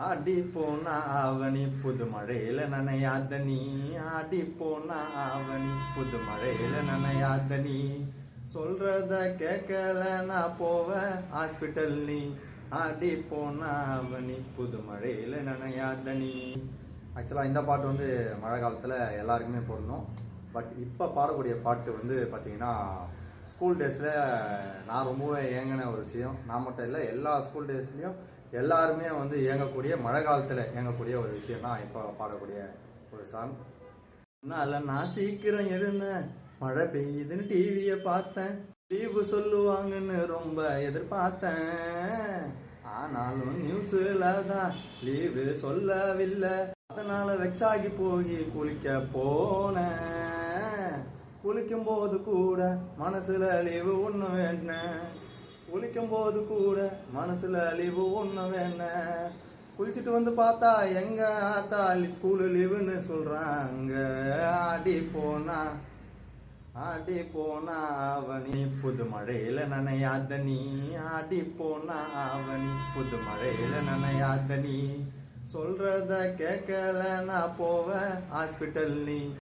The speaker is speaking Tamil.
ஆடி போனா ஆவணி புது மழையில நனையாத நீ. ஆடி போனா ஆவணி புது மழையில நனையாத நீ. சொல்றத கேட்கல நான் போவேன் ஹாஸ்பிட்டல் நீ. ஆடி போனா ஆவணி புது மழையில நனையாத நீ. ஆக்சுவலாக இந்த பாட்டு வந்து மழை காலத்தில் எல்லாருக்குமே பொருந்தும். பட் இப்போ பாடக்கூடிய பாட்டு வந்து பார்த்தீங்கன்னா ஸ்கூல் டேஸில் நான் ரொம்பவே ஏங்கின ஒரு விஷயம். நான் மட்டும் இல்லை, எல்லா ஸ்கூல் டேஸ்லேயும் எல்லாருமே வந்து இயங்கக்கூடிய மழை காலத்தில் இயங்கக்கூடிய ஒரு விஷயம் தான் இப்போ பாடக்கூடிய ஒரு சாங். அதனால நான் சீக்கிரம் எழுந்தேன், மழை பெய்யுதுன்னு டிவியை பார்த்தேன், லீவு சொல்லுவாங்கன்னு ரொம்ப எதிர்பார்த்தேன். ஆனாலும் நியூஸ்ல தான் லீவு சொல்லவில்லை. அதனால வெக்ஸாகி போய் குளிக்க போனேன். குளிக்கும் போது கூட மனசுல லீவு ஒண்ணு வேணேன். குளிக்கும் போது கூட மனசுல லீவு ஒண்ணு வேணேன். குளிச்சுட்டு வந்து பார்த்தா எங்க ஆத்தா ஸ்கூலு லீவுன்னு சொல்றாங்க. ஆடி போனா ஆவணி புது மழையில நனையாத நீ. ஆடி போனா ஆவணி புது மழையில நனையாத நீ. சொல்றத கேட்கல நான் போவேன் ஹாஸ்பிட்டல் நீ.